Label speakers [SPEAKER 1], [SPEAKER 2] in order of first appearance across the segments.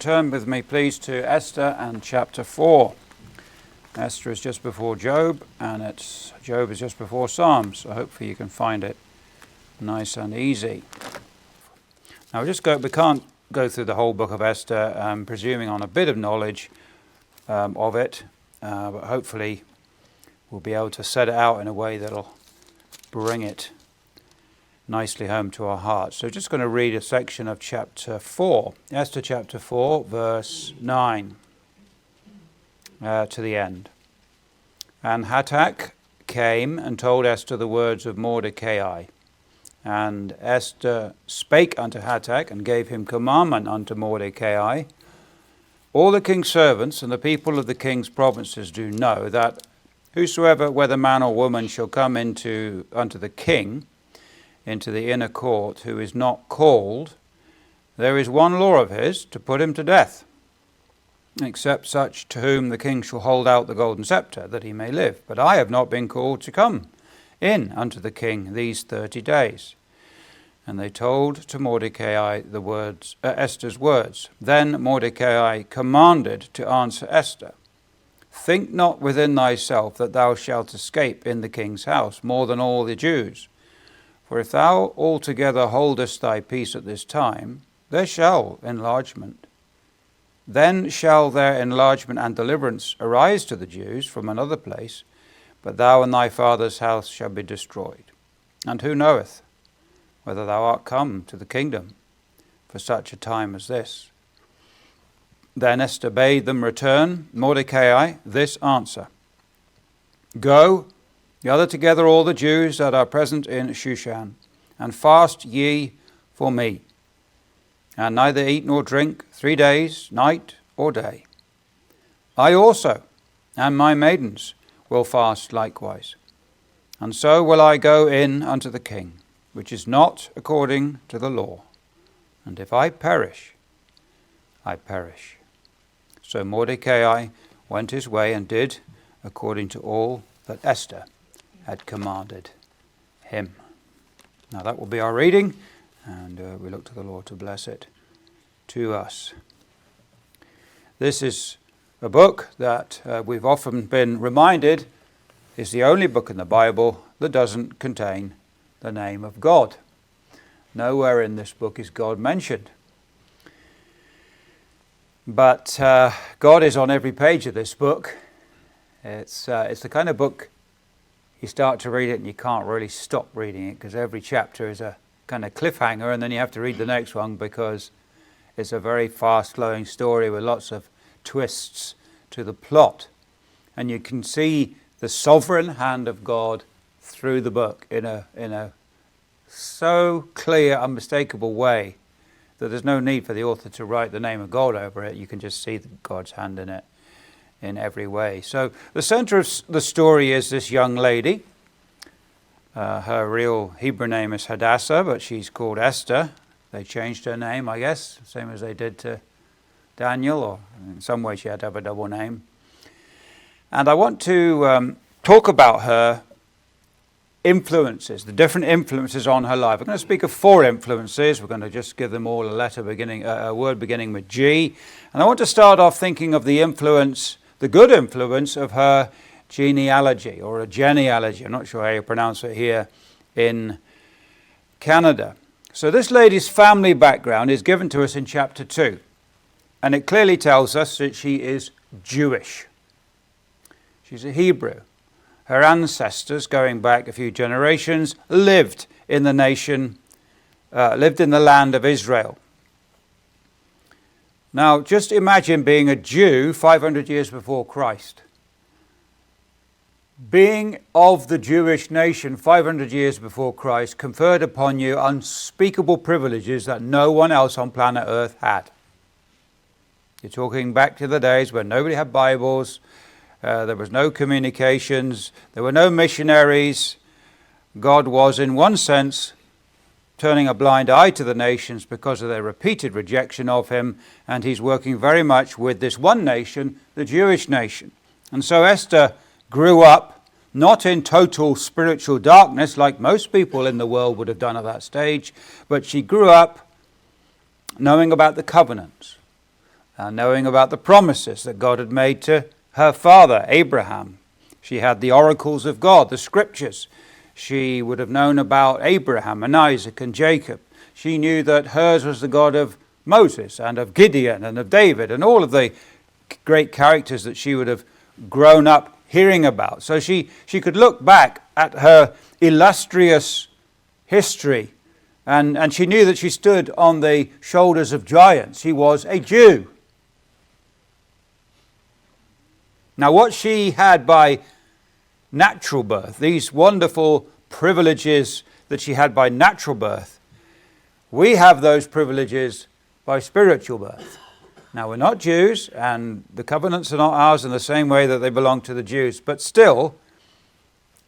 [SPEAKER 1] turn with me please to Esther and chapter 4. Esther is just before Job, and Job is just before Psalms, so hopefully you can find it nice and easy. Now we can't go through the whole book of Esther, presuming on a bit of knowledge of it, but hopefully we'll be able to set it out in a way that'll bring it nicely home to our hearts. So just going to read a section of chapter 4, Esther chapter 4, verse 9 to the end. And Hatak came and told Esther the words of Mordecai. And Esther spake unto Hatak and gave him commandment unto Mordecai. All the king's servants and the people of the king's provinces do know that whosoever, whether man or woman, shall come unto the king, into the inner court, who is not called, there is one law of his, to put him to death, except such to whom the king shall hold out the golden scepter, that he may live. But I have not been called to come in unto the king these 30 days. And they told to Mordecai the words, Esther's words. Then Mordecai commanded to answer Esther, think not within thyself that thou shalt escape in the king's house more than all the Jews. For if thou altogether holdest thy peace at this time, there shall enlargement. Then shall their enlargement and deliverance arise to the Jews from another place, but thou and thy father's house shall be destroyed. And who knoweth whether thou art come to the kingdom for such a time as this? Then Esther bade them return Mordecai this answer. Go, gather together all the Jews that are present in Shushan, and fast ye for me, and neither eat nor drink 3 days, night or day. I also and my maidens will fast likewise. And so will I go in unto the king, which is not according to the law. And if I perish, I perish. So Mordecai went his way and did according to all that Esther had commanded him. Now that will be our reading, and we look to the Lord to bless it to us. This is a book that we've often been reminded is the only book in the Bible that doesn't contain the name of God. Nowhere in this book is God mentioned. But God is on every page of this book. It's the kind of book you start to read it and you can't really stop reading it, because every chapter is a kind of cliffhanger, and then you have to read the next one because it's a very fast-flowing story with lots of twists to the plot. And you can see the sovereign hand of God through the book in a so clear, unmistakable way that there's no need for the author to write the name of God over it. You can just see God's hand in it in every way. So the center of the story is this young lady. Her real Hebrew name is Hadassah, but she's called Esther. They changed her name, I guess, same as they did to Daniel, or in some way she had to have a double name. And I want to talk about her influences, the different influences on her life. We're going to speak of 4 influences. We're going to just give them all a word beginning with G. And I want to start off thinking of the influence, the good influence of her genealogy, or a genealogy. I'm not sure how you pronounce it here in Canada. So this lady's family background is given to us in chapter 2. And it clearly tells us that she is Jewish. She's a Hebrew. Her ancestors, going back a few generations, lived in the land of Israel. Now, just imagine being a Jew 500 years before Christ. Being of the Jewish nation 500 years before Christ conferred upon you unspeakable privileges that no one else on planet Earth had. You're talking back to the days when nobody had Bibles, there was no communications, there were no missionaries. God was, in one sense, turning a blind eye to the nations because of their repeated rejection of him, and he's working very much with this one nation, the Jewish nation. And so Esther grew up not in total spiritual darkness like most people in the world would have done at that stage, but she grew up knowing about the covenants knowing about the promises that God had made to her father, Abraham. She had the oracles of God, the scriptures. She would have known about Abraham and Isaac and Jacob. She knew that hers was the God of Moses and of Gideon and of David and all of the great characters that she would have grown up hearing about. So she could look back at her illustrious history, and she knew that she stood on the shoulders of giants. She was a Jew. Now, what she had by natural birth, these wonderful privileges that she had by natural birth, we have those privileges by spiritual birth. Now, we're not Jews, and the covenants are not ours in the same way that they belong to the Jews, but still,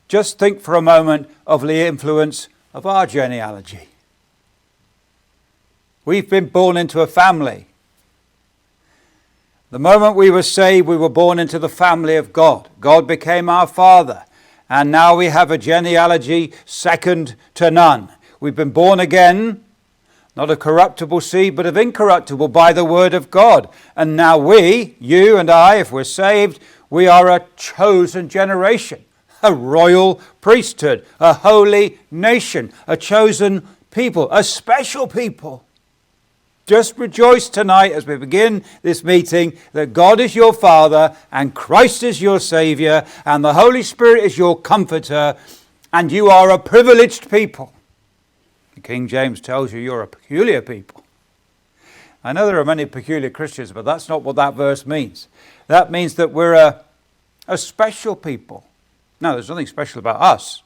[SPEAKER 1] just think for a moment of the influence of our genealogy. We've been born into a family. The moment we were saved, we were born into the family of God. God became our Father, and now we have a genealogy second to none. We've been born again, not of corruptible seed, but of incorruptible by the word of God. And now we, you and I, if we're saved, we are a chosen generation, a royal priesthood, a holy nation, a chosen people, a special people. Just rejoice tonight as we begin this meeting that God is your Father and Christ is your Savior and the Holy Spirit is your comforter, and you are a privileged people. King James tells you you're a peculiar people. I know there are many peculiar Christians, but that's not what that verse means. That means that we're a special people. Now, there's nothing special about us.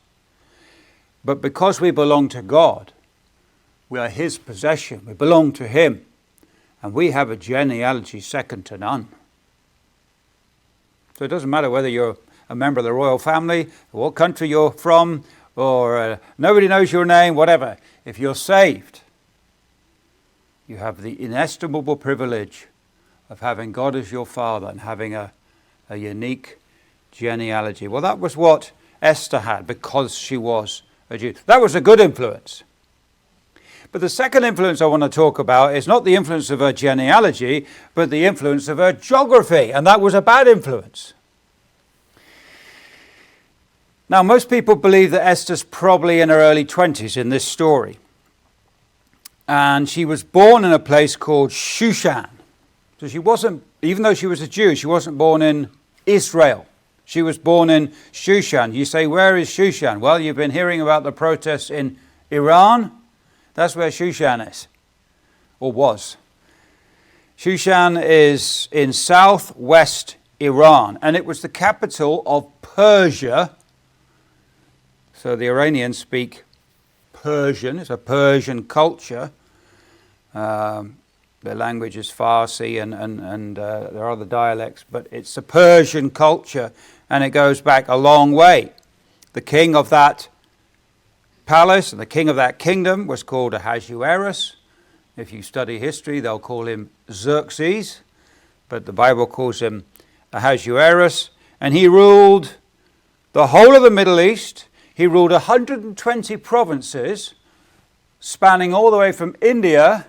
[SPEAKER 1] But because we belong to God, we are his possession. We belong to him. And we have a genealogy second to none. So it doesn't matter whether you're a member of the royal family, or what country you're from, or nobody knows your name, whatever. If you're saved, you have the inestimable privilege of having God as your Father and having a unique genealogy. Well, that was what Esther had because she was a Jew. That was a good influence. But the second influence I want to talk about is not the influence of her genealogy, but the influence of her geography. And that was a bad influence. Now, most people believe that Esther's probably in her early 20s in this story. And she was born in a place called Shushan. So she wasn't, even though she was a Jew, she wasn't born in Israel. She was born in Shushan. You say, where is Shushan? Well, you've been hearing about the protests in Iran. That's where Shushan is, or was. Shushan is in southwest Iran, and it was the capital of Persia. So the Iranians speak Persian. It's a Persian culture. Their language is Farsi and there are other dialects, but it's a Persian culture, and it goes back a long way. The king of that palace and the king of that kingdom was called Ahasuerus. If you study history, they'll call him Xerxes, but the Bible calls him Ahasuerus, and he ruled the whole of the Middle East. He ruled 120 provinces, spanning all the way from India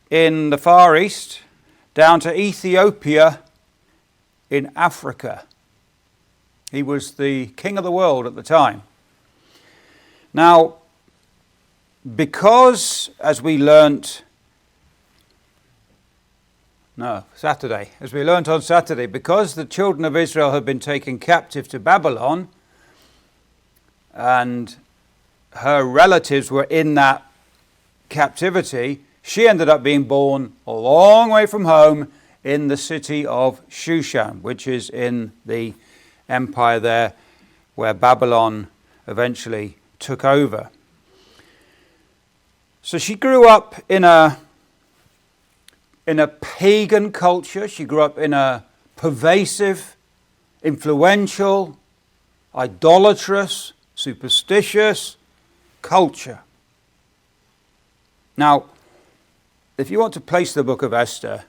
[SPEAKER 1] in the Far East down to Ethiopia in Africa. He was the king of the world at the time. Now, because, as we learnt on Saturday, because the children of Israel had been taken captive to Babylon, and her relatives were in that captivity, she ended up being born a long way from home in the city of Shushan, which is in the empire there where Babylon eventually took over. So she grew up in a pagan culture. She grew up in a pervasive, influential, idolatrous, superstitious culture. Now, if you want to place the book of Esther,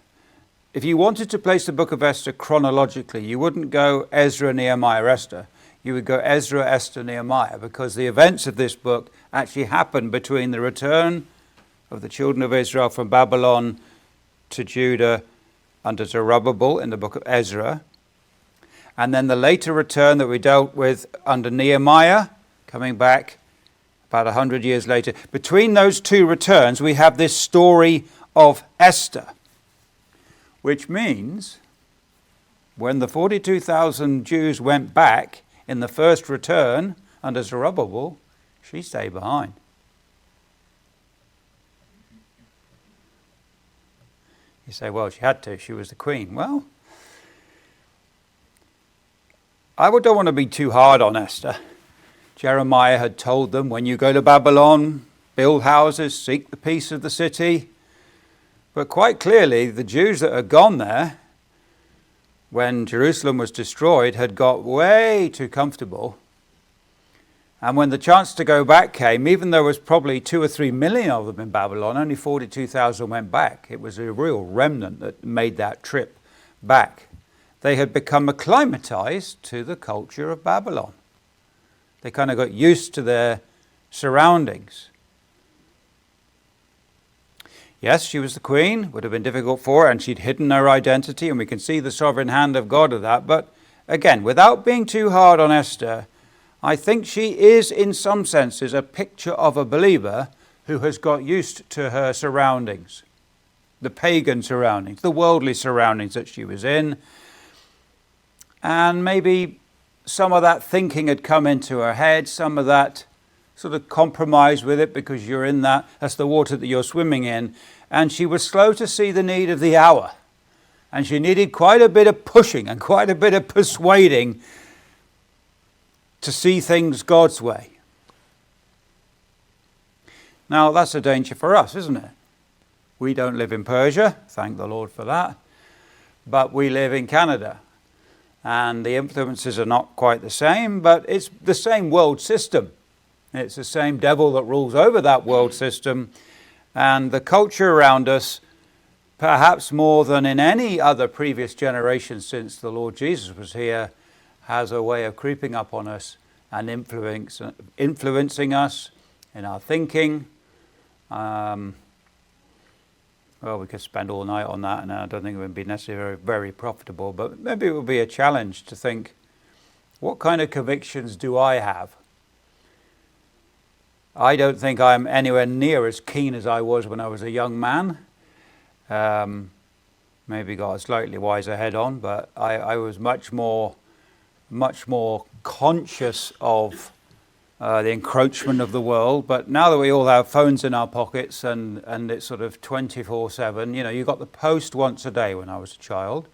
[SPEAKER 1] if you wanted to place the book of Esther chronologically, you wouldn't go Ezra, Nehemiah, Esther. You would go Ezra, Esther, Nehemiah, because the events of this book actually happened between the return of the children of Israel from Babylon to Judah under Zerubbabel in the book of Ezra, and then the later return that we dealt with under Nehemiah, coming back about 100 years later. Between those two returns, we have this story of Esther, which means when the 42,000 Jews went back in the first return under Zerubbabel, she stayed behind. You say, well, she had to. She was the queen. Well, I don't want to be too hard on Esther. Jeremiah had told them, when you go to Babylon, build houses, seek the peace of the city. But quite clearly, the Jews that had gone there, when Jerusalem was destroyed, had got way too comfortable. And when the chance to go back came, even though there was probably 2 or 3 million of them in Babylon, only 42,000 went back. It was a real remnant that made that trip back. They had become acclimatized to the culture of Babylon. They kind of got used to their surroundings. Yes, she was the queen. Would have been difficult for her, and she'd hidden her identity, and we can see the sovereign hand of God of that. But again, without being too hard on Esther, I think she is, in some senses, a picture of a believer who has got used to her surroundings, the pagan surroundings, the worldly surroundings that she was in. And maybe some of that thinking had come into her head, some of that sort of compromise with it because you're in that's the water that you're swimming in. And she was slow to see the need of the hour. And she needed quite a bit of pushing and quite a bit of persuading to see things God's way. Now, that's a danger for us, isn't it? We don't live in Persia, thank the Lord for that, but we live in Canada. And the influences are not quite the same, but it's the same world system. It's the same devil that rules over that world system. And the culture around us, perhaps more than in any other previous generation since the Lord Jesus was here, has a way of creeping up on us and influencing us in our thinking. Well, we could spend all night on that, and I don't think it would be necessarily very profitable, but maybe it would be a challenge to think, what kind of convictions do I have? I don't think I'm anywhere near as keen as I was when I was a young man. Maybe got a slightly wiser head on, but I was much more conscious of the encroachment of the world. But now that we all have phones in our pockets and it's sort of 24/7, you got the post once a day when I was a child.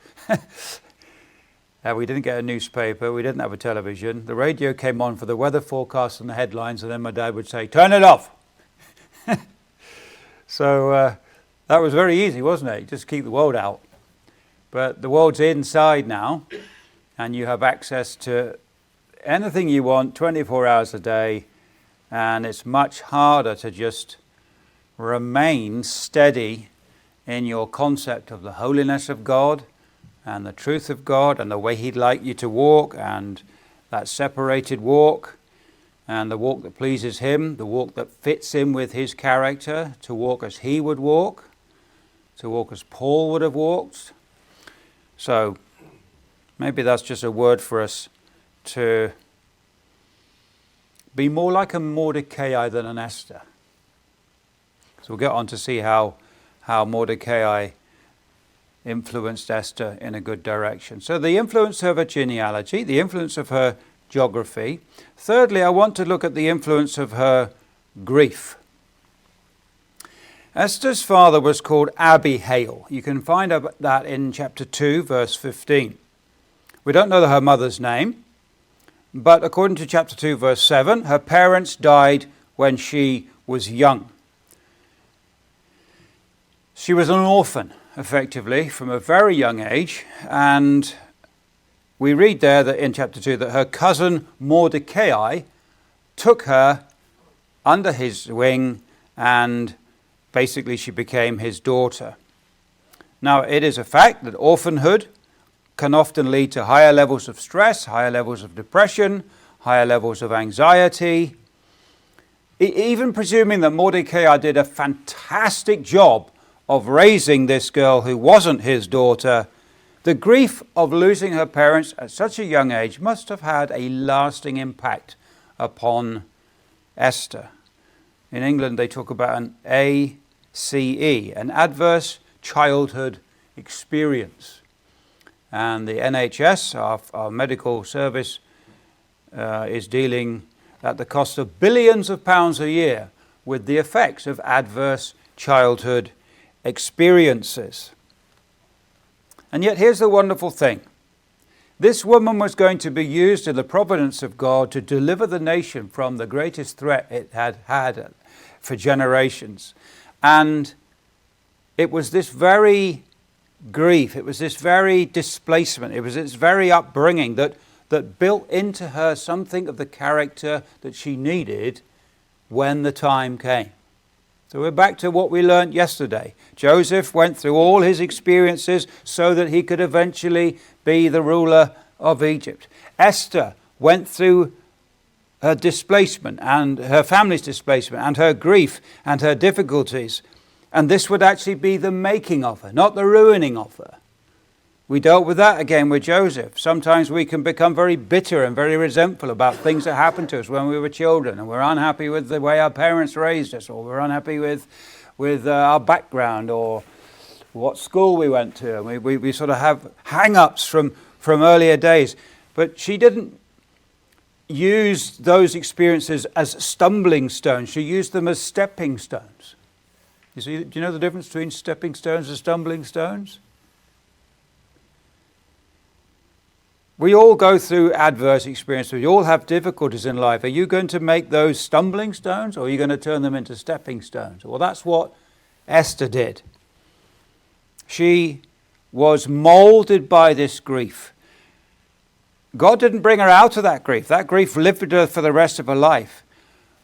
[SPEAKER 1] We didn't get a newspaper, we didn't have a television. The radio came on for the weather forecast and the headlines, and then my dad would say, "Turn it off." So that was very easy, wasn't it? Just keep the world out. But the world's inside now, and you have access to anything you want 24 hours a day, and it's much harder to just remain steady in your concept of the holiness of God and the truth of God and the way He'd like you to walk, and that separated walk and the walk that pleases Him, the walk that fits in with His character, to walk as He would walk, to walk as Paul would have walked. So maybe that's just a word for us to be more like a Mordecai than an Esther. So we'll get on to see how Mordecai influenced Esther in a good direction. So the influence of her genealogy, the influence of her geography. Thirdly, I want to look at the influence of her grief. Esther's father was called Abihail. You can find that in chapter 2, verse 15. We don't know her mother's name, but according to chapter 2, verse 7, her parents died when she was young. She was an orphan, effectively, from a very young age, and we read there that in chapter 2 that her cousin Mordecai took her under his wing, and basically she became his daughter. Now, it is a fact that orphanhood can often lead to higher levels of stress, higher levels of depression, higher levels of anxiety. Even presuming that Mordecai did a fantastic job of raising this girl who wasn't his daughter, the grief of losing her parents at such a young age must have had a lasting impact upon Esther. In England, they talk about an ACE, an adverse childhood experience. And the NHS, our medical service, is dealing at the cost of billions of pounds a year with the effects of adverse childhood experiences. And yet here's the wonderful thing. This woman was going to be used in the providence of God to deliver the nation from the greatest threat it had had for generations. And it was this very grief, it was this very displacement, it was this very upbringing that built into her something of the character that she needed when the time came. So we're back to what we learned yesterday. Joseph went through all his experiences so that he could eventually be the ruler of Egypt. Esther went through her displacement and her family's displacement and her grief and her difficulties. And this would actually be the making of her, not the ruining of her. We dealt with that again with Joseph. Sometimes we can become very bitter and very resentful about things that happened to us when we were children, and we're unhappy with the way our parents raised us, or we're unhappy with our background or what school we went to. And we sort of have hang-ups from earlier days. But she didn't use those experiences as stumbling stones. She used them as stepping stones. You see, do you know the difference between stepping stones and stumbling stones? We all go through adverse experiences. We all have difficulties in life. Are you going to make those stumbling stones, or are you going to turn them into stepping stones? Well, that's what Esther did. She was molded by this grief. God didn't bring her out of that grief. That grief lived with her for the rest of her life.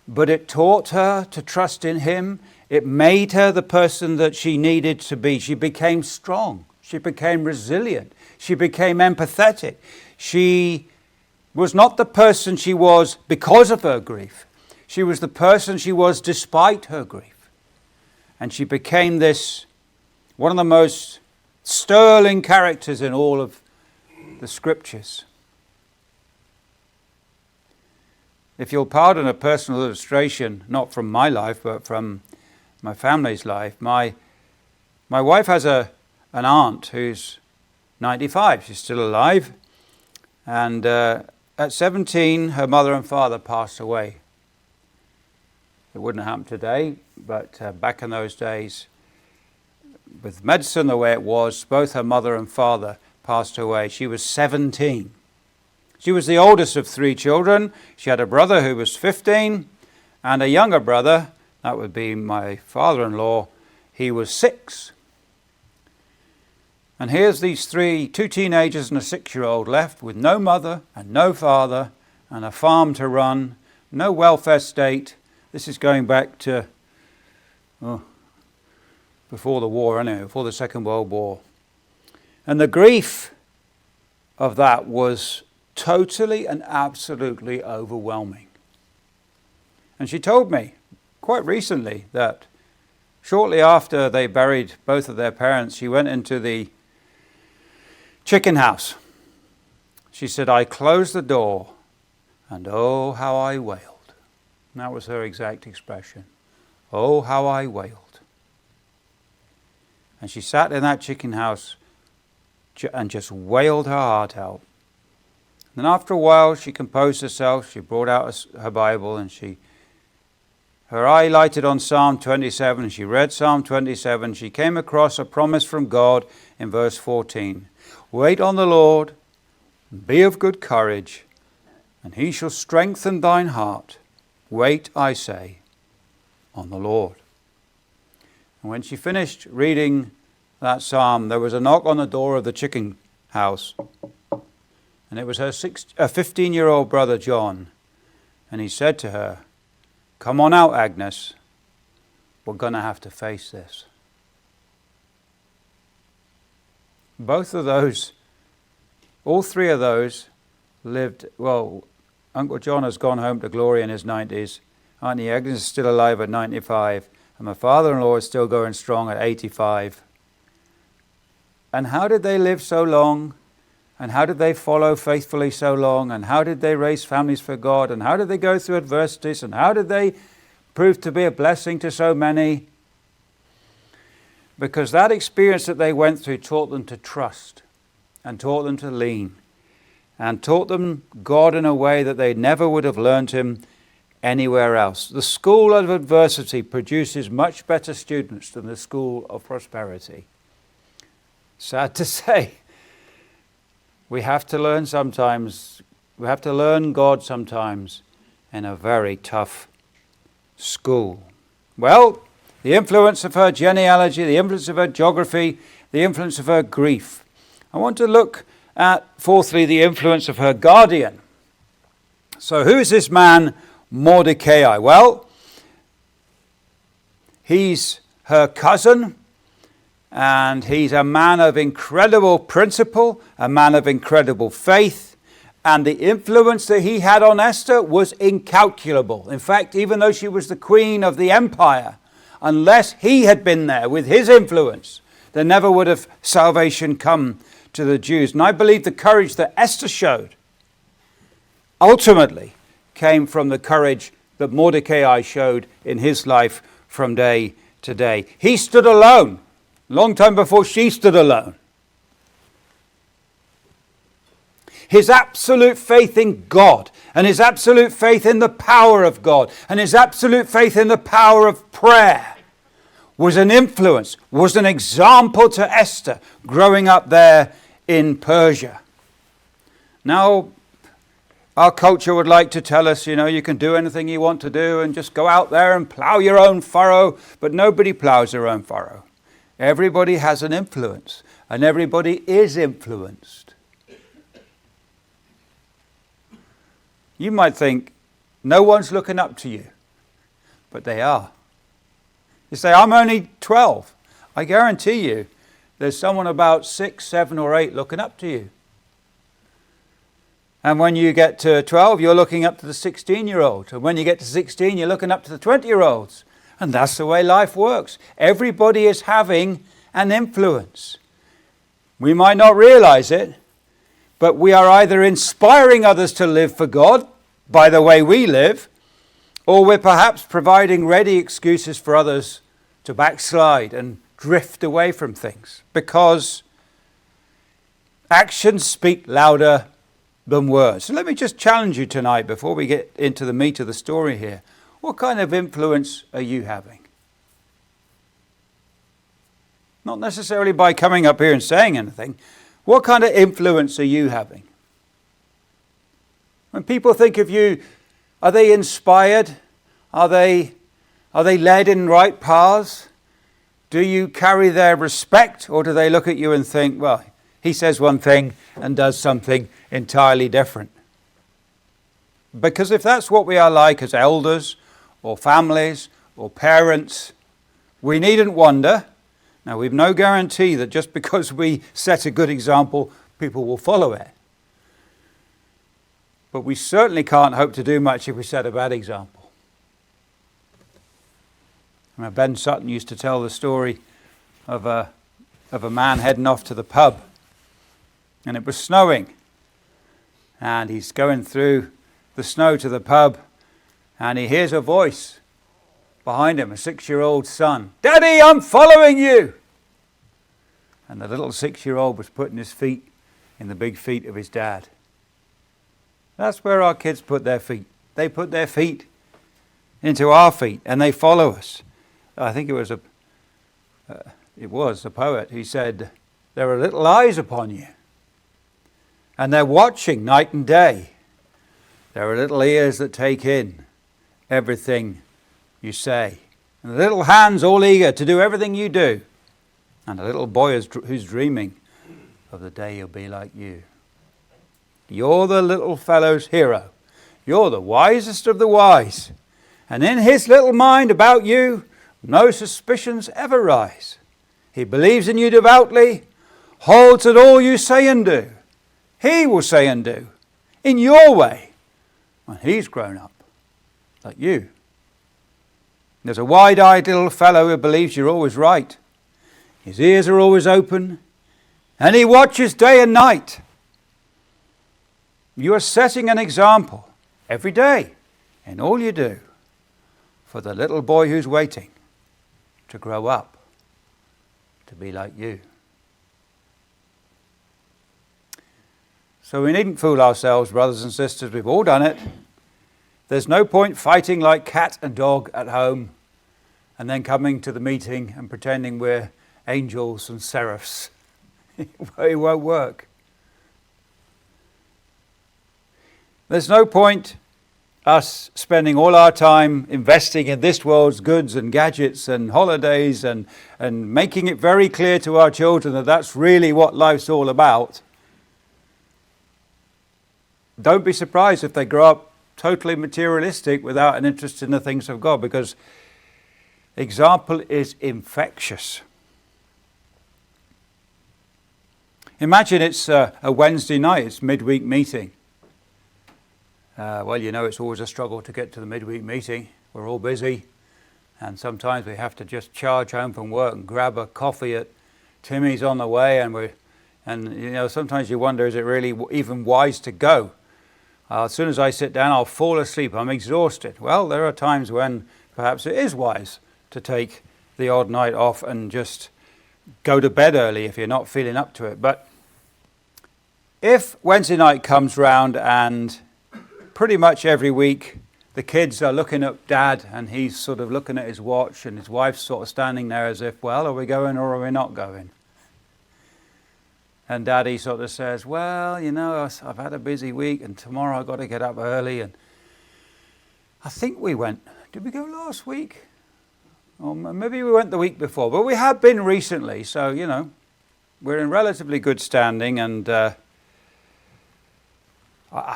[SPEAKER 1] But it taught her to trust in Him. It made her the person that she needed to be. She became strong. She became resilient. She became empathetic. She was not the person she was because of her grief. She was the person she was despite her grief. And she became this, one of the most sterling characters in all of the scriptures. If you'll pardon a personal illustration, not from my life, but from my family's life, my wife has an aunt who's 95. She's still alive. And at 17, her mother and father passed away. It wouldn't happen today, but back in those days, with medicine the way it was, both her mother and father passed away. She was 17. She was the oldest of 3 children. She had a brother who was 15, and a younger brother, that would be my father-in-law, he was 6. And here's these 2 teenagers and a 6-year-old left with no mother and no father and a farm to run, no welfare state. This is going back to before the war, anyway, before the Second World War. And the grief of that was totally and absolutely overwhelming. And she told me quite recently that shortly after they buried both of their parents, she went into the chicken house. She said, I closed the door and oh, how I wailed. And that was her exact expression. Oh, how I wailed. And she sat in that chicken house and just wailed her heart out. Then after a while, she composed herself. She brought out her Bible and her eye lighted on Psalm 27. She read Psalm 27. She came across a promise from God in verse 14. Wait on the Lord, and be of good courage, and He shall strengthen thine heart. Wait, I say, on the Lord. And when she finished reading that psalm, there was a knock on the door of the chicken house. And it was her 15-year-old brother, John. And he said to her, come on out, Agnes. We're going to have to face this. Both of those, all 3 of those lived, well, Uncle John has gone home to glory in his 90s. Auntie Agnes is still alive at 95. And my father-in-law is still going strong at 85. And how did they live so long? And how did they follow faithfully so long? And how did they raise families for God? And how did they go through adversities? And how did they prove to be a blessing to so many? Because that experience that they went through taught them to trust and taught them to lean and taught them God in a way that they never would have learned Him anywhere else. The school of adversity produces much better students than the school of prosperity. Sad to say, we have to learn God sometimes in a very tough school. Well, the influence of her genealogy, the influence of her geography, the influence of her grief. I want to look at, fourthly, the influence of her guardian. So who is this man Mordecai? Well, he's her cousin, and he's a man of incredible principle, a man of incredible faith, and the influence that he had on Esther was incalculable. In fact, even though she was the queen of the empire, unless he had been there with his influence, there never would have salvation come to the Jews. And I believe the courage that Esther showed ultimately came from the courage that Mordecai showed in his life from day to day. He stood alone, long time before she stood alone. His absolute faith in God, and his absolute faith in the power of God, and his absolute faith in the power of prayer was an influence, was an example to Esther growing up there in Persia. Now, our culture would like to tell us, you can do anything you want to do and just go out there and plow your own furrow, but nobody plows their own furrow. Everybody has an influence, and everybody is influenced. You might think, no one's looking up to you, but they are. You say, I'm only 12. I guarantee you, there's someone about 6, 7, or 8 looking up to you. And when you get to 12, you're looking up to the 16-year-old. And when you get to 16, you're looking up to the 20-year-olds. And that's the way life works. Everybody is having an influence. We might not realize it, but we are either inspiring others to live for God by the way we live, or we're perhaps providing ready excuses for others to backslide and drift away from things, because actions speak louder than words. So let me just challenge you tonight before we get into the meat of the story here. What kind of influence are you having? Not necessarily by coming up here and saying anything. What kind of influence are you having? When people think of you, are they inspired? Are they led in right paths? Do you carry their respect, or do they look at you and think, well, he says one thing and does something entirely different? Because if that's what we are like as elders or families or parents, we needn't wonder. Now, we've no guarantee that just because we set a good example, people will follow it. But we certainly can't hope to do much if we set a bad example. Ben Sutton used to tell the story of a man heading off to the pub. And it was snowing. And he's going through the snow to the pub. And he hears a voice behind him, a 6-year-old son. Daddy, I'm following you. And the little 6-year-old was putting his feet in the big feet of his dad. That's where our kids put their feet. They put their feet into our feet and they follow us. I think it was a poet. He said, there are little eyes upon you, and they're watching night and day. There are little ears that take in everything you say, and the little hands all eager to do everything you do, and a little boy who's dreaming of the day you'll be like you. You're the little fellow's hero. You're the wisest of the wise, and in his little mind about you, no suspicions ever rise. He believes in you devoutly, holds at all you say and do. He will say and do in your way when he's grown up, like you. There's a wide-eyed little fellow who believes you're always right. His ears are always open, and he watches day and night. You are setting an example every day in all you do for the little boy who's waiting to grow up to be like you. So we needn't fool ourselves, brothers and sisters. We've all done it. There's no point fighting like cat and dog at home and then coming to the meeting and pretending we're angels and seraphs. It won't work. There's no point us spending all our time investing in this world's goods and gadgets and holidays and making it very clear to our children that that's really what life's all about. Don't be surprised if they grow up totally materialistic without an interest in the things of God, because example is infectious. Imagine it's a Wednesday night, it's midweek meeting. Well, you know, it's always a struggle to get to the midweek meeting. We're all busy, and sometimes we have to just charge home from work and grab a coffee at Timmy's on the way, and you know, sometimes you wonder, is it really even wise to go? As soon as I sit down, I'll fall asleep. I'm exhausted. Well, there are times when perhaps it is wise to take the odd night off and just go to bed early if you're not feeling up to it. But if Wednesday night comes round and pretty much every week the kids are looking at Dad and he's sort of looking at his watch and his wife's sort of standing there as if, well, are we going or are we not going? And Daddy sort of says, well, you know, I've had a busy week and tomorrow I've got to get up early. And I think did we go last week? Or maybe we went the week before, but we have been recently. So, you know, we're in relatively good standing, and I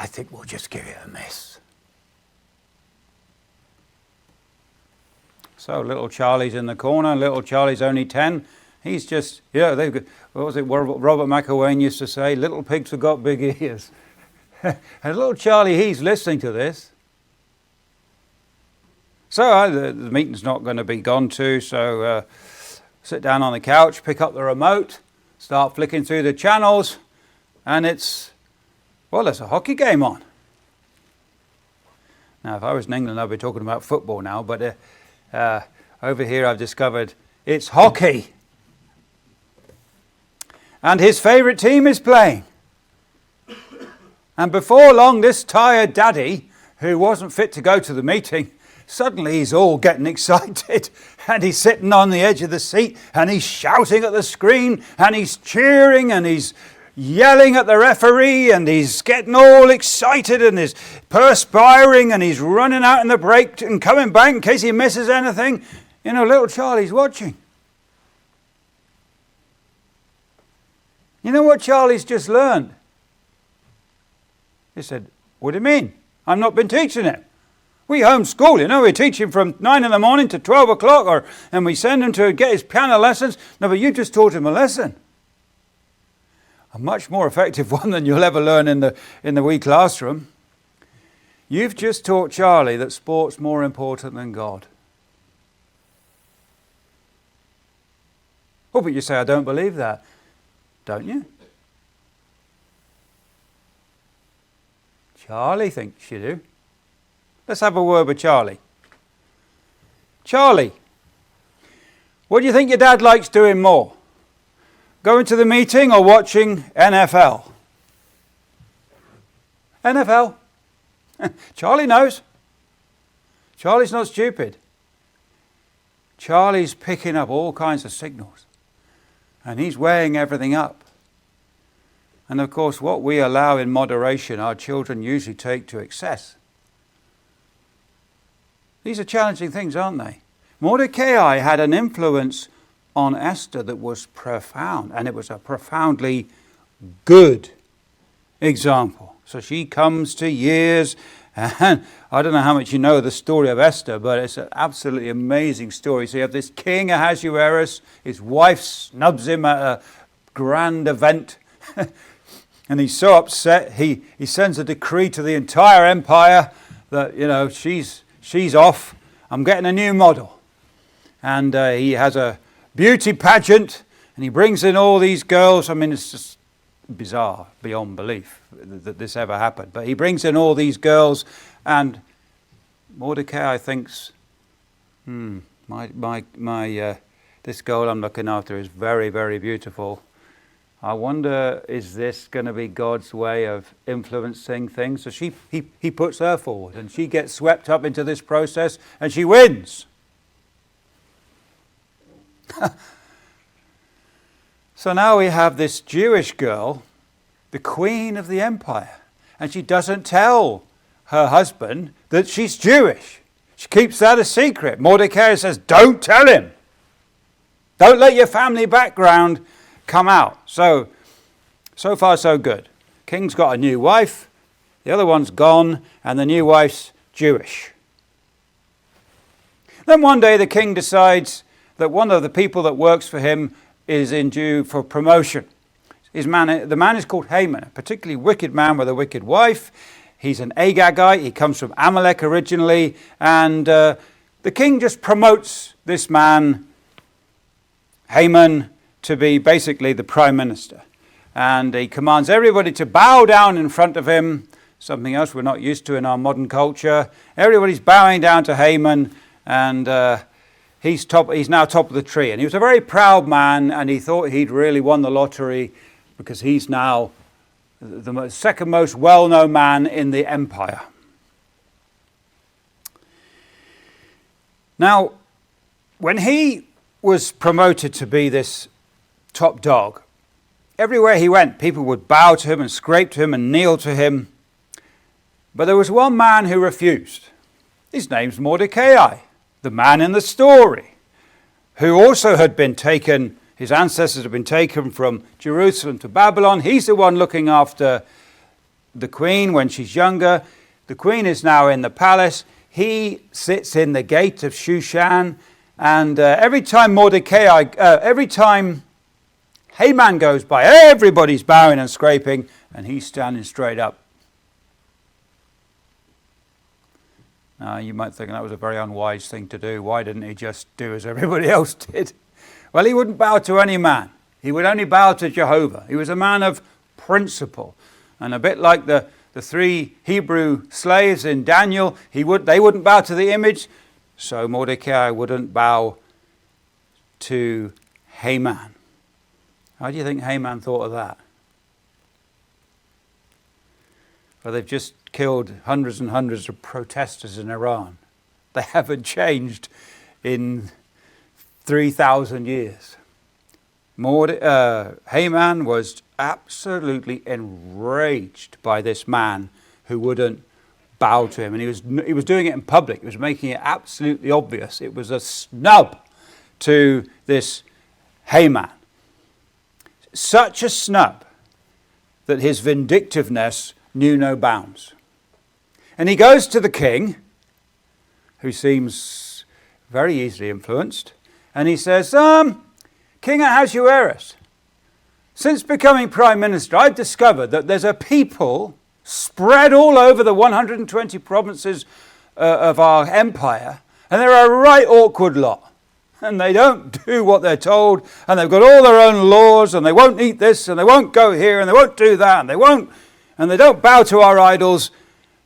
[SPEAKER 1] think we'll just give it a miss. So little Charlie's in the corner. Little Charlie's only 10. He's just, what was it Robert McElwain used to say? Little pigs have got big ears. And little Charlie, he's listening to this. So the meeting's not going to be gone to, so sit down on the couch, pick up the remote, start flicking through the channels, and there's a hockey game on. Now, if I was in England, I'd be talking about football now, but over here I've discovered it's hockey. And his favourite team is playing. And before long, this tired daddy, who wasn't fit to go to the meeting, suddenly he's all getting excited, and he's sitting on the edge of the seat, and he's shouting at the screen, and he's cheering, and he's yelling at the referee, and he's getting all excited, and he's perspiring, and he's running out in the break and coming back in case he misses anything. You know, little Charlie's watching. You know what Charlie's just learned? He said, what do you mean? I've not been teaching it. We homeschool, you know, we teach him from 9 in the morning to 12 o'clock, and we send him to get his piano lessons. No, but you just taught him a lesson. A much more effective one than you'll ever learn in the wee classroom. You've just taught Charlie that sport's more important than God. Oh, but you say, I don't believe that. Don't you? Charlie thinks you do. Let's have a word with Charlie. Charlie, what do you think your dad likes doing more? Going to the meeting or watching NFL? NFL. Charlie knows. Charlie's not stupid. Charlie's picking up all kinds of signals. And he's weighing everything up. And of course, what we allow in moderation, our children usually take to excess. These are challenging things, aren't they? Mordecai had an influence on Esther that was profound, and it was a profoundly good example. So she comes to years, and I don't know how much you know the story of Esther, but it's an absolutely amazing story. So you have this king Ahasuerus, his wife snubs him at a grand event, and he's so upset, he sends a decree to the entire empire that, you know, she's off. I'm getting a new model. and he has a beauty pageant, and he brings in all these girls. I mean, it's just bizarre, beyond belief that this ever happened. But he brings in all these girls, and Mordecai thinks, this girl I'm looking after is very, very beautiful. I wonder, is this going to be God's way of influencing things? So he puts her forward, and she gets swept up into this process, and she wins. So now we have this Jewish girl, the queen of the empire, and she doesn't tell her husband that she's Jewish. She keeps that a secret. Mordecai says, don't tell him. Don't let your family background come out. So far so good. King's got a new wife, the other one's gone, and the new wife's Jewish. Then one day the king decides that one of the people that works for him is in due for promotion. The man is called Haman, a particularly wicked man with a wicked wife. He's an Agagite. He comes from Amalek originally. And the king just promotes this man, Haman, to be basically the prime minister. And he commands everybody to bow down in front of him, something else we're not used to in our modern culture. Everybody's bowing down to Haman, and he's now top of the tree. And he was a very proud man, and he thought he'd really won the lottery because he's now the second most well-known man in the empire. Now, when he was promoted to be this top dog, everywhere he went, people would bow to him and scrape to him and kneel to him. But there was one man who refused. His name's Mordecai, the man in the story, who also had been taken, his ancestors had been taken from Jerusalem to Babylon. He's the one looking after the queen when she's younger. The queen is now in the palace. He sits in the gate of Shushan. And every time Haman goes by, everybody's bowing and scraping, and he's standing straight up. Now, you might think that was a very unwise thing to do. Why didn't he just do as everybody else did? Well, he wouldn't bow to any man. He would only bow to Jehovah. He was a man of principle. And a bit like the three Hebrew slaves in Daniel, they wouldn't bow to the image, so Mordecai wouldn't bow to Haman. How do you think Haman thought of that? Well, they've just killed hundreds and hundreds of protesters in Iran. They haven't changed in 3,000 years. Haman was absolutely enraged by this man who wouldn't bow to him. And he was doing it in public. He was making it absolutely obvious. It was a snub to this Haman. Such a snub that his vindictiveness knew no bounds. And he goes to the king, who seems very easily influenced, and he says, King Ahasuerus, since becoming prime minister, I've discovered that there's a people spread all over the 120 provinces of our empire, and they're a right awkward lot. And they don't do what they're told, and they've got all their own laws, and they won't eat this, and they won't go here, and they won't do that, and they don't bow to our idols,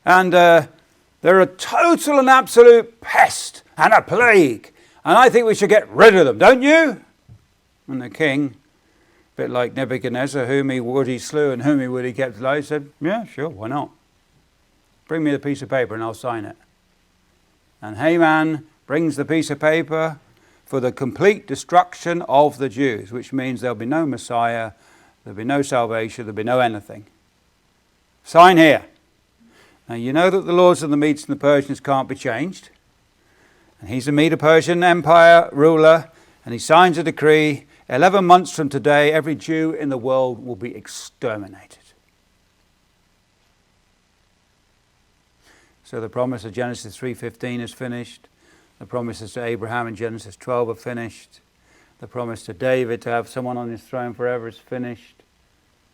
[SPEAKER 1] and they're a total and absolute pest and a plague, and I think we should get rid of them, don't you? And the king, a bit like Nebuchadnezzar, whom he slew and whom he kept alive, said, yeah, sure, why not? Bring me the piece of paper and I'll sign it. And Haman brings the piece of paper for the complete destruction of the Jews, which means there'll be no Messiah, there'll be no salvation, there'll be no anything. Sign here. Now you know that the laws of the Medes and the Persians can't be changed. And he's a Medo-Persian Empire ruler, and he signs a decree. 11 months from today, every Jew in the world will be exterminated. So the promise of Genesis 3:15 is finished. The promises to Abraham in Genesis 12 are finished. The promise to David to have someone on his throne forever is finished.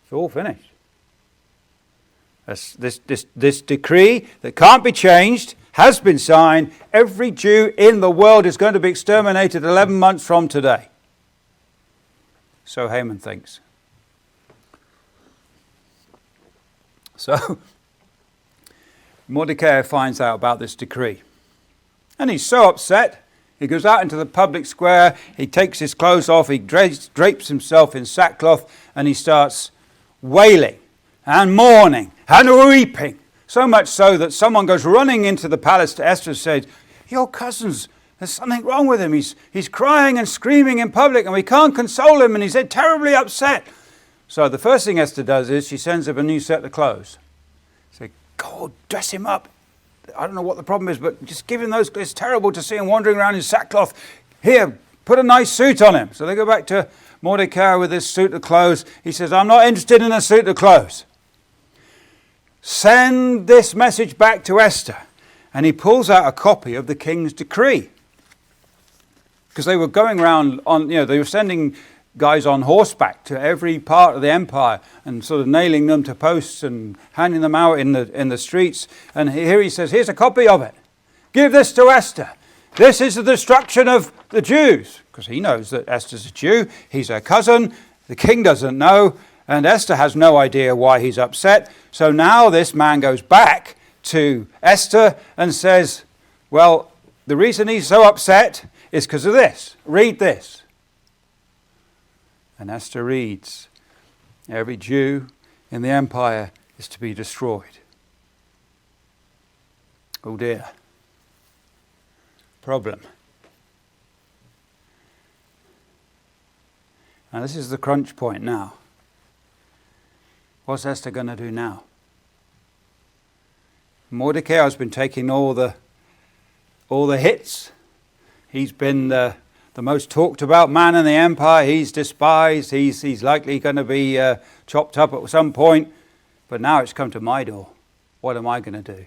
[SPEAKER 1] It's all finished. This decree that can't be changed has been signed. Every Jew in the world is going to be exterminated 11 months from today. So Haman thinks. So Mordecai finds out about this decree. And he's so upset. He goes out into the public square. He takes his clothes off. He drapes himself in sackcloth. And he starts wailing and mourning and weeping. So much so that someone goes running into the palace to Esther and says, "Your cousin's, there's something wrong with him. He's crying and screaming in public and we can't console him and he's terribly upset." So the first thing Esther does is she sends him a new set of clothes. Say, "Go dress him up. I don't know what the problem is, but just give him those. It's terrible to see him wandering around in sackcloth. Here, put a nice suit on him." So they go back to Mordecai with this suit of clothes. He says, "I'm not interested in a suit of clothes. Send this message back to Esther." And he pulls out a copy of the king's decree. Because they were going around they were sending guys on horseback to every part of the empire and sort of nailing them to posts and handing them out in the streets. And here he says, "Here's a copy of it. Give this to Esther. This is the destruction of the Jews." Because he knows that Esther's a Jew. He's her cousin. The king doesn't know. And Esther has no idea why he's upset. So now this man goes back to Esther and says, "Well, the reason he's so upset is because of this. Read this." And Esther reads, "Every Jew in the empire is to be destroyed." Oh dear. Problem. Now this is the crunch point now. What's Esther going to do now? Mordecai has been taking all the hits. He's been the most talked about man in the empire. He's despised. He's likely going to be chopped up at some point. But now it's come to my door. What am I going to do?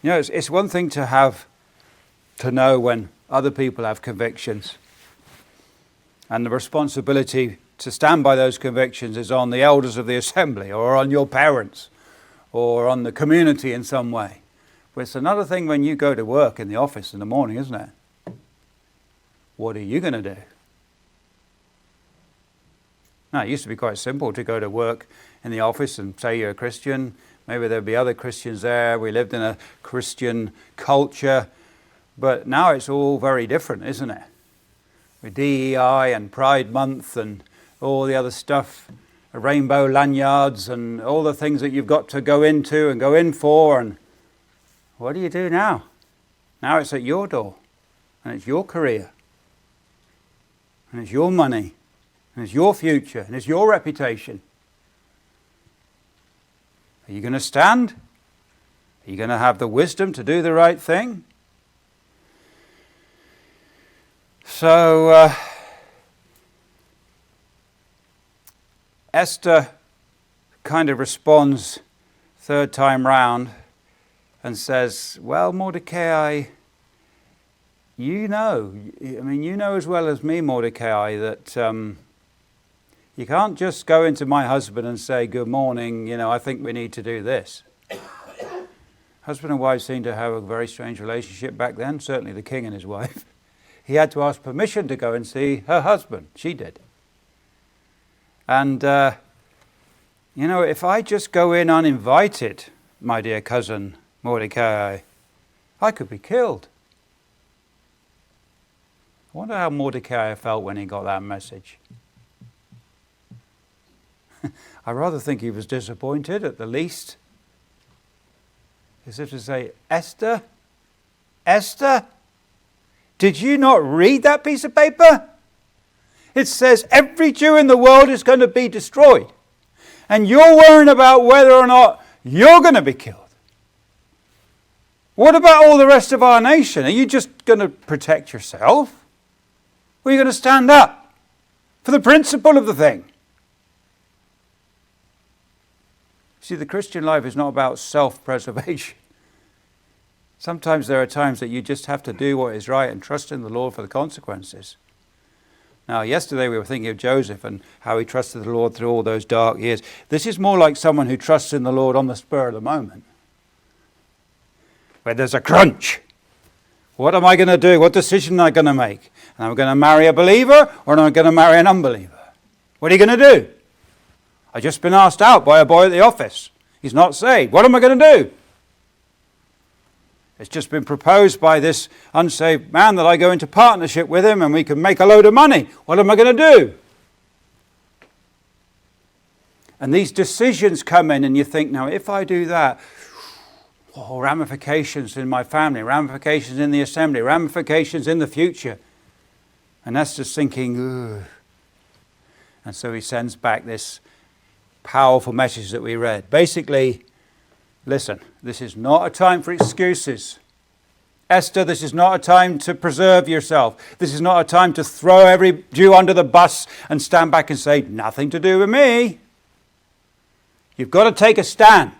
[SPEAKER 1] You know, it's one thing to know when other people have convictions. And the responsibility to stand by those convictions is on the elders of the assembly or on your parents or on the community in some way. But it's another thing when you go to work in the office in the morning, isn't it? What are you going to do? Now, it used to be quite simple to go to work in the office and say you're a Christian. Maybe there'd be other Christians there. We lived in a Christian culture. But now it's all very different, isn't it? With DEI and Pride Month and all the other stuff, rainbow lanyards and all the things that you've got to go into and go in for. And what do you do now? Now it's at your door. And it's your career. And it's your money. And it's your future. And it's your reputation. Are you going to stand? Are you going to have the wisdom to do the right thing? So, Esther kind of responds third time round and says, "Well, Mordecai, you know as well as me, Mordecai, that you can't just go into my husband and say, 'Good morning, I think we need to do this.'" Husband and wife seem to have a very strange relationship back then, certainly the king and his wife. He had to ask permission to go and see her husband. She did. And, if I just go in uninvited, my dear cousin Mordecai, I could be killed. I wonder how Mordecai felt when he got that message. I rather think he was disappointed at the least. As if to say, Esther, did you not read that piece of paper? It says every Jew in the world is going to be destroyed. And you're worrying about whether or not you're going to be killed. What about all the rest of our nation? Are you just going to protect yourself? Or are you going to stand up for the principle of the thing? See, the Christian life is not about self-preservation. Sometimes there are times that you just have to do what is right and trust in the Lord for the consequences. Now, yesterday we were thinking of Joseph and how he trusted the Lord through all those dark years. This is more like someone who trusts in the Lord on the spur of the moment. where there's a crunch. What am I going to do? What decision am I going to make? Am I going to marry a believer or am I going to marry an unbeliever? What are you going to do? I've just been asked out by a boy at the office. He's not saved. What am I going to do? It's just been proposed by this unsaved man that I go into partnership with him and we can make a load of money. What am I going to do? And these decisions come in and you think, now if I do that, ramifications in my family, ramifications in the assembly, ramifications in the future. And that's just thinking, ugh. And so he sends back this powerful message that we read. Basically, listen, this is not a time for excuses. Esther, this is not a time to preserve yourself. This is not a time to throw every Jew under the bus and stand back and say, nothing to do with me. You've got to take a stand.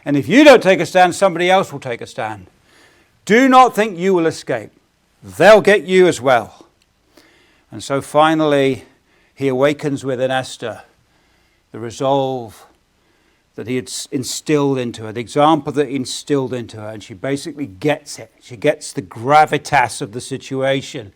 [SPEAKER 1] And if you don't take a stand, somebody else will take a stand. Do not think you will escape. They'll get you as well. And so finally, he awakens within Esther the resolve that he had instilled into her, the example that he instilled into her. And she basically gets it. She gets the gravitas of the situation.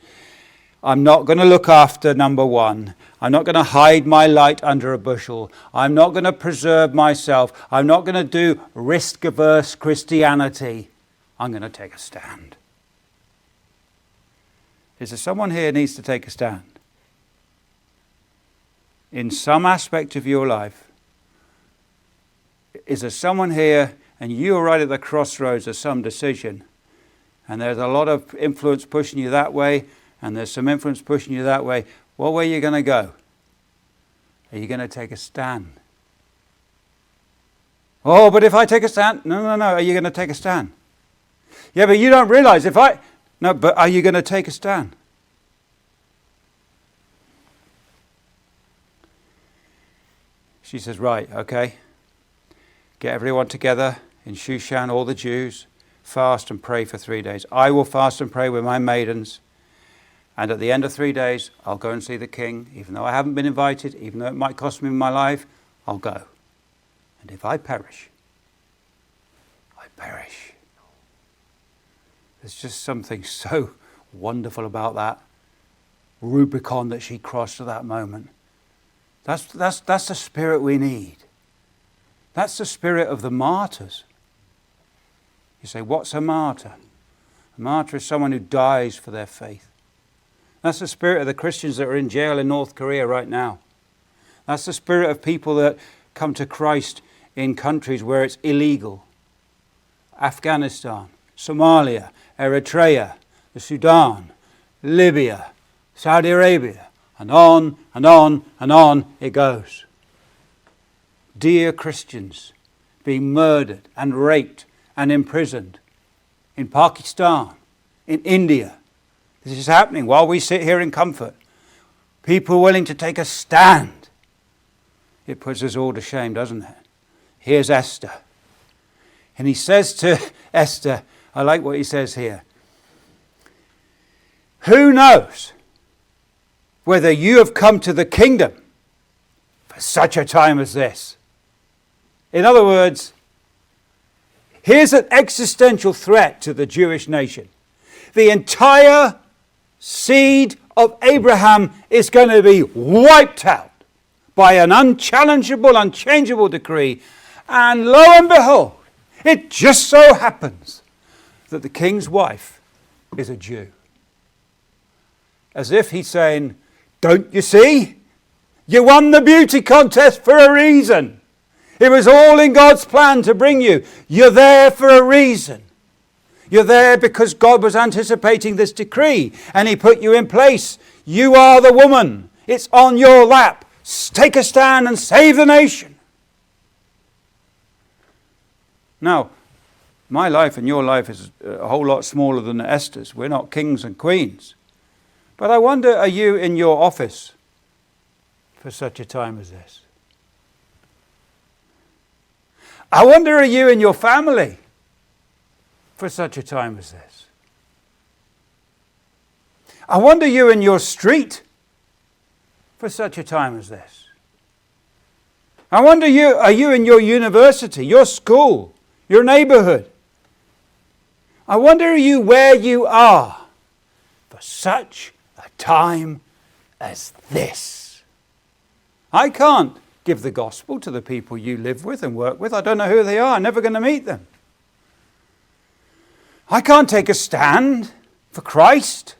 [SPEAKER 1] I'm not going to look after number one. I'm not going to hide my light under a bushel. I'm not going to preserve myself. I'm not going to do risk-averse Christianity. I'm going to take a stand. Is there someone here who needs to take a stand? In some aspect of your life, is there someone here and you're right at the crossroads of some decision and there's a lot of influence pushing you that way and there's some influence pushing you that way? What way are you going to go? Are you going to take a stand? Oh, but if I take a stand? No. Are you going to take a stand? Yeah, but you don't realize No, but are you going to take a stand? She says, right, okay. Get everyone together in Shushan, all the Jews. Fast and pray for 3 days. I will fast and pray with my maidens. And at the end of 3 days, I'll go and see the king. Even though I haven't been invited, even though it might cost me my life, I'll go. And if I perish, I perish. There's just something so wonderful about that Rubicon that she crossed at that moment. That's the spirit we need. That's the spirit of the martyrs. You say, what's a martyr? A martyr is someone who dies for their faith. That's the spirit of the Christians that are in jail in North Korea right now. That's the spirit of people that come to Christ in countries where it's illegal. Afghanistan, Somalia, Eritrea, the Sudan, Libya, Saudi Arabia, and on and on and on it goes. Dear Christians being murdered and raped and imprisoned in Pakistan, in India. This is happening while we sit here in comfort. People willing to take a stand. It puts us all to shame, doesn't it? Here's Esther. And he says to Esther, I like what he says here. Who knows whether you have come to the kingdom for such a time as this? In other words, here's an existential threat to the Jewish nation. The entire seed of Abraham is going to be wiped out by an unchallengeable, unchangeable decree. And lo and behold, it just so happens that the king's wife is a Jew. As if he's saying, don't you see? You won the beauty contest for a reason. It was all in God's plan to bring you. You're there for a reason. You're there because God was anticipating this decree and he put you in place. You are the woman. It's on your lap. Take a stand and save the nation. Now, my life and your life is a whole lot smaller than Esther's. We're not kings and queens. But I wonder, are you in your office for such a time as this? I wonder, are you in your family for such a time as this? I wonder, you in your street for such a time as this? I wonder, are you in your university, your school, your neighborhood I wonder you where you are for such a time as this. I can't give the gospel to the people you live with and work with. I don't know who they are. I'm never going to meet them. I can't take a stand for Christ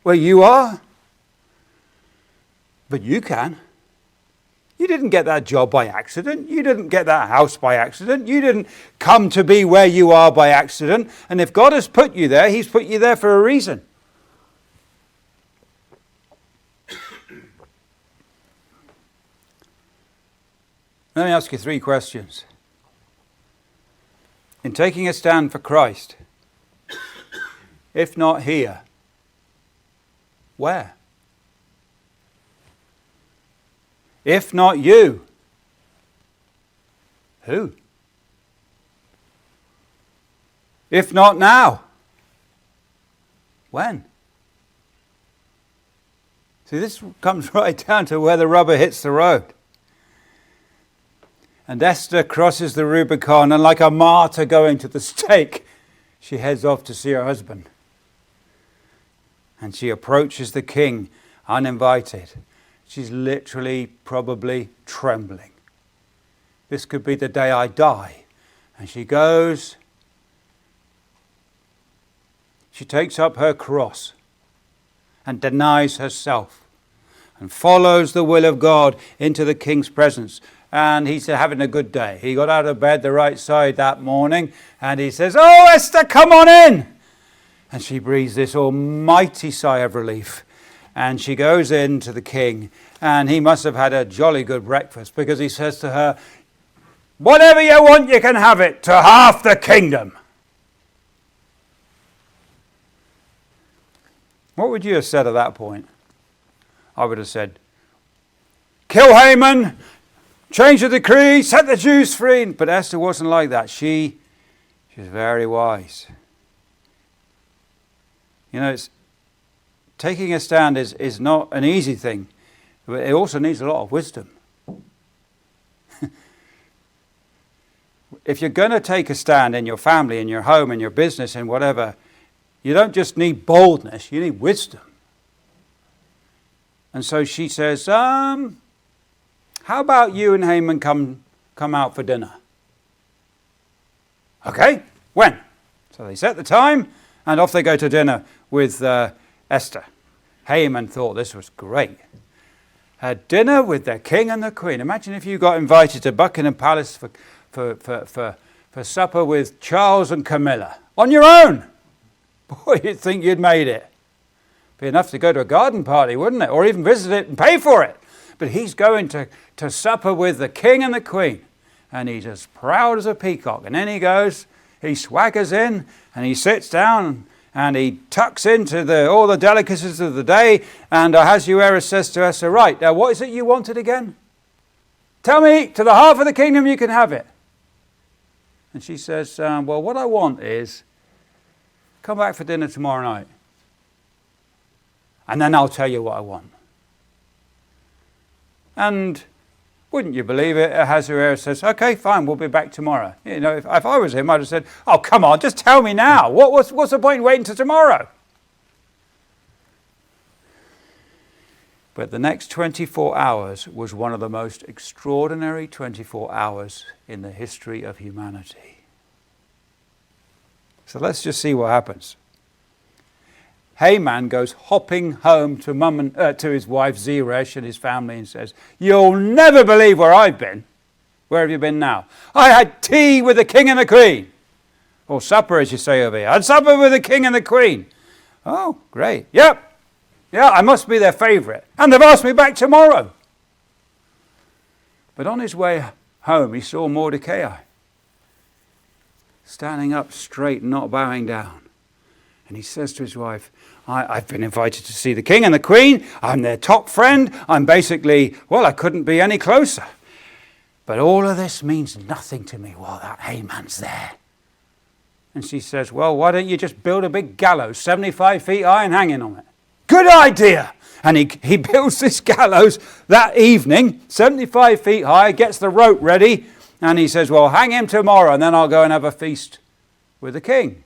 [SPEAKER 1] where you are. But you can. You didn't get that job by accident. You didn't get that house by accident. You didn't come to be where you are by accident. And if God has put you there, he's put you there for a reason. Let me ask you 3 questions. In taking a stand for Christ, if not here, where? If not you, who? If not now, when? See, this comes right down to where the rubber hits the road. And Esther crosses the Rubicon, and like a martyr going to the stake, she heads off to see her husband. And she approaches the king uninvited. She's literally probably trembling. This could be the day I die. And she goes, she takes up her cross and denies herself and follows the will of God into the king's presence. And he's having a good day. He got out of bed the right side that morning and he says, "Oh, Esther, come on in." And she breathes this almighty sigh of relief. And she goes in to the king, and he must have had a jolly good breakfast, because he says to her, "Whatever you want, you can have it, to half the kingdom." What would you have said at that point? I would have said, "Kill Haman, change the decree, set the Jews free." But Esther wasn't like that. She was very wise. You know, taking a stand is not an easy thing, but it also needs a lot of wisdom. If you're going to take a stand in your family, in your home, in your business, in whatever, you don't just need boldness, you need wisdom. And so she says, how about you and Haman come out for dinner? Okay, when? So they set the time, and off they go to dinner with Esther. Haman thought this was great. Had dinner with the king and the queen. Imagine if you got invited to Buckingham Palace for supper with Charles and Camilla on your own. Boy, you'd think you'd made it. Be enough to go to a garden party, wouldn't it? Or even visit it and pay for it. But he's going to supper with the king and the queen. And he's as proud as a peacock. And then he swaggers in and he sits down and he tucks into all the delicacies of the day. And Ahasuerus says to Esther, "Right, now what is it you wanted again? Tell me, to the half of the kingdom you can have it." And she says, "Well, what I want is, come back for dinner tomorrow night. And then I'll tell you what I want." And wouldn't you believe it, Ahasuerus says, "Okay, fine, we'll be back tomorrow." You know, if I was him, I'd have said, "Oh, come on, just tell me now. What's the point in waiting till tomorrow?" But the next 24 hours was one of the most extraordinary 24 hours in the history of humanity. So let's just see what happens. Haman goes hopping home to his wife Zeresh and his family and says, "You'll never believe where I've been." "Where have you been now?" "I had tea with the king and the queen." Or supper, as you say over here. "I had supper with the king and the queen." "Oh, great. Yep. Yeah, I must be their favourite. And they've asked me back tomorrow." But on his way home, he saw Mordecai standing up straight and not bowing down. And he says to his wife, I've been invited to see the king and the queen. I'm their top friend. I'm basically, I couldn't be any closer. But all of this means nothing to me while that Haman's there." And she says, "Well, why don't you just build a big gallows, 75 feet high and hanging on it?" "Good idea." And he builds this gallows that evening, 75 feet high, gets the rope ready, and he says, "Well, hang him tomorrow, and then I'll go and have a feast with the king."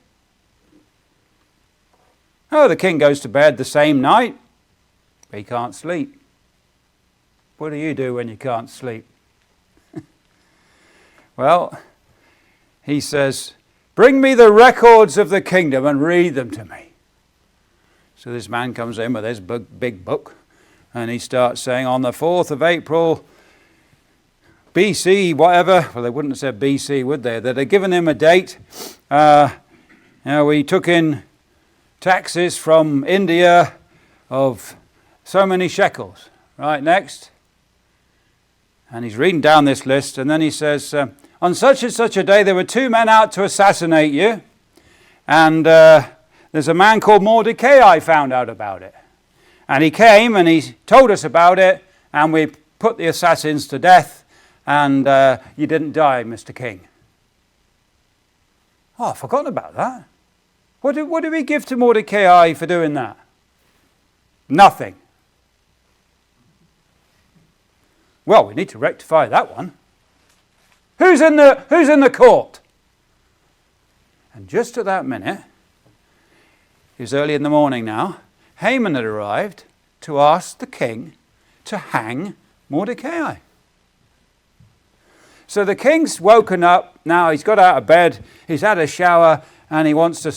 [SPEAKER 1] Oh, the king goes to bed the same night, but he can't sleep. What do you do when you can't sleep? Well, he says, bring me the records of the kingdom and read them to me. So this man comes in with his big book, and he starts saying, on the 4th of April, BC, whatever. Well, they wouldn't have said BC, would they? They'd have given him a date. We took in taxes from India of so many shekels. Right, next. And he's reading down this list, and then he says, on such and such a day, there were 2 men out to assassinate you, and there's a man called Mordecai found out about it. And he came and he told us about it, and we put the assassins to death, and you didn't die, Mr. King. Oh, I've forgotten about that. What did we give to Mordecai for doing that? Nothing. Well, we need to rectify that one. Who's in the court? And just at that minute, it was early in the morning now, Haman had arrived to ask the king to hang Mordecai. So the king's woken up, now he's got out of bed, he's had a shower, and he wants to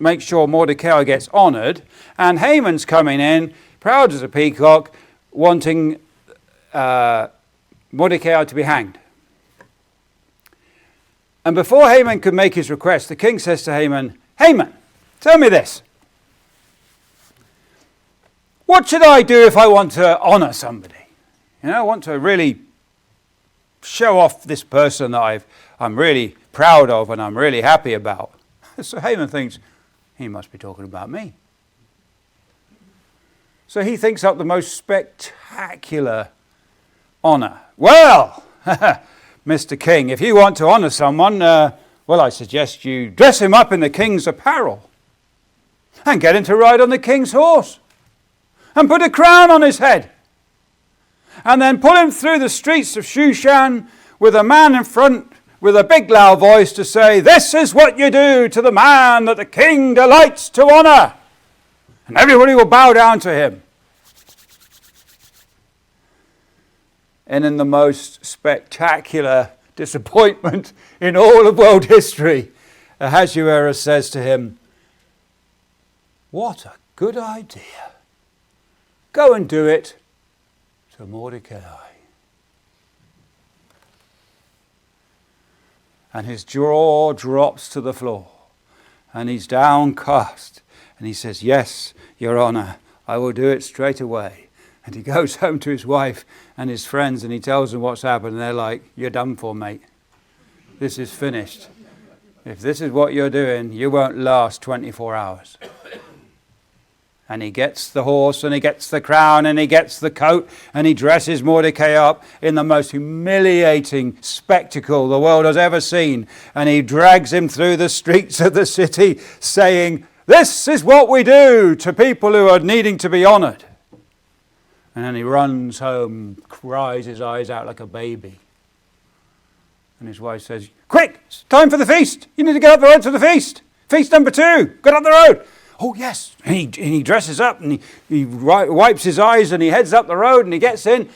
[SPEAKER 1] make sure Mordecai gets honoured. And Haman's coming in, proud as a peacock, wanting Mordecai to be hanged. And before Haman could make his request, the king says to Haman, Haman, tell me this. What should I do if I want to honour somebody? I want to really show off this person that I'm really proud of and I'm really happy about. So Haman thinks, he must be talking about me. So he thinks up the most spectacular honour. Well, Mr. King, if you want to honour someone, I suggest you dress him up in the king's apparel and get him to ride on the king's horse and put a crown on his head and then pull him through the streets of Shushan with a man in front with a big loud voice to say, this is what you do to the man that the king delights to honour. And everybody will bow down to him. And in the most spectacular disappointment in all of world history, Ahasuerus says to him, what a good idea. Go and do it to Mordecai. And his jaw drops to the floor, and he's downcast, and he says, yes, Your Honour, I will do it straight away. And he goes home to his wife and his friends, and he tells them what's happened, and they're like, you're done for, mate. This is finished. If this is what you're doing, you won't last 24 hours. And he gets the horse, and he gets the crown, and he gets the coat, and he dresses Mordecai up in the most humiliating spectacle the world has ever seen. And he drags him through the streets of the city saying, this is what we do to people who are needing to be honoured. And then he runs home, cries his eyes out like a baby. And his wife says, quick, it's time for the feast. You need to get up the road to the feast. Feast number 2, get up the road. Oh, yes. And he dresses up and he wipes his eyes and he heads up the road and he gets in.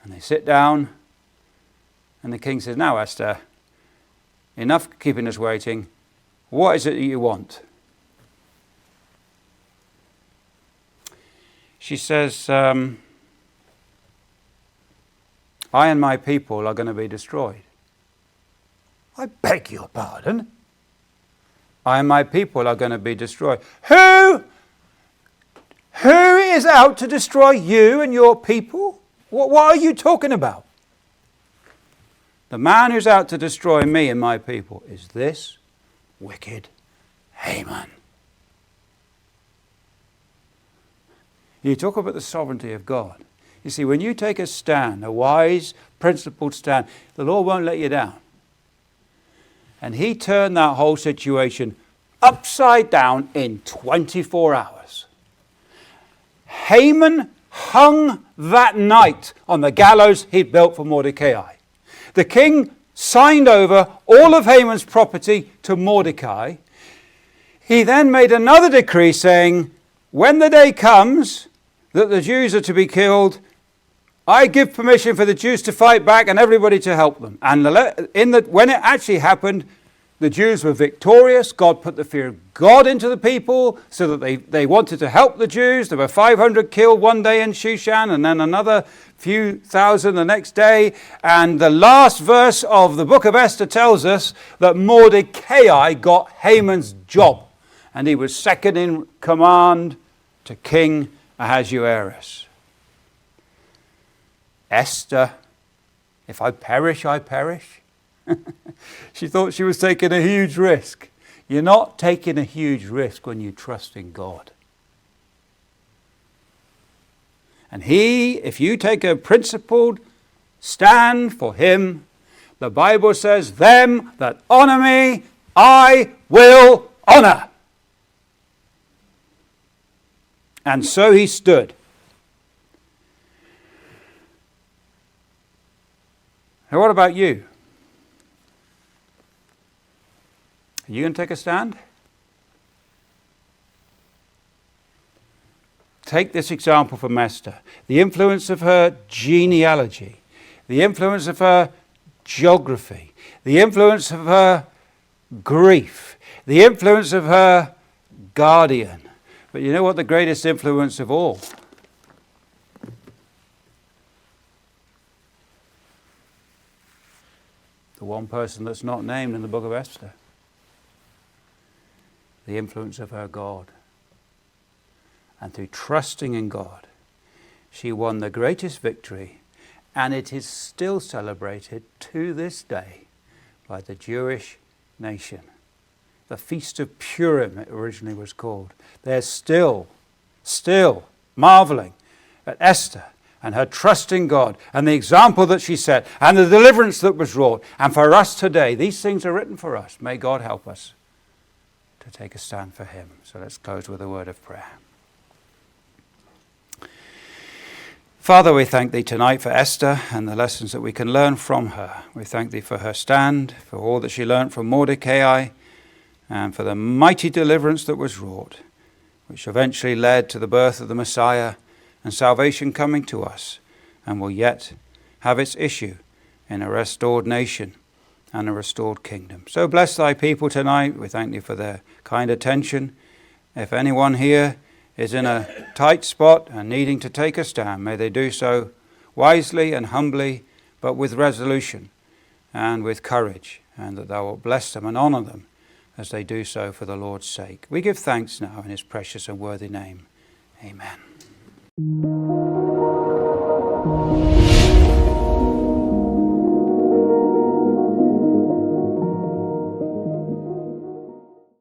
[SPEAKER 1] And they sit down. And the king says, now, Esther, enough keeping us waiting. What is it that you want? She says, I and my people are going to be destroyed. I beg your pardon? I and my people are going to be destroyed. Who is out to destroy you and your people? What are you talking about? The man who's out to destroy me and my people is this wicked Haman. You talk about the sovereignty of God. You see, when you take a stand, a wise, principled stand, the Lord won't let you down. And he turned that whole situation upside down in 24 hours. Haman hung that night on the gallows he'd built for Mordecai. The king signed over all of Haman's property to Mordecai. He then made another decree saying, when the day comes that the Jews are to be killed, I give permission for the Jews to fight back and everybody to help them. And when it actually happened, the Jews were victorious. God put the fear of God into the people so that they wanted to help the Jews. There were 500 killed one day in Shushan and then another few thousand the next day. And the last verse of the book of Esther tells us that Mordecai got Haman's job. And he was second in command to King Ahasuerus. Esther, if I perish, I perish. She thought she was taking a huge risk. You're not taking a huge risk when you trust in God. And if you take a principled stand for him, the Bible says, them that honor me, I will honor. And so he stood. Now what about you? Are you going to take a stand? Take this example from Esther. The influence of her genealogy, the influence of her geography, the influence of her grief, the influence of her guardian. But you know what the greatest influence of all? The one person that's not named in the book of Esther. The influence of her God. And through trusting in God, she won the greatest victory, and it is still celebrated to this day by the Jewish nation. The Feast of Purim, it originally was called. They're still marveling at Esther and her trust in God and the example that she set and the deliverance that was wrought. And for us today, these things are written for us. May God help us to take a stand for him. So let's close with a word of prayer. Father, we thank thee tonight for Esther and the lessons that we can learn from her. We thank thee for her stand, for all that she learned from Mordecai, and for the mighty deliverance that was wrought, which eventually led to the birth of the Messiah and salvation coming to us, and will yet have its issue in a restored nation and a restored kingdom. So bless thy people tonight. We thank thee for their kind attention. If anyone here is in a tight spot and needing to take a stand, may they do so wisely and humbly, but with resolution and with courage, and that thou wilt bless them and honour them as they do so for the Lord's sake. We give thanks now in his precious and worthy name. Amen.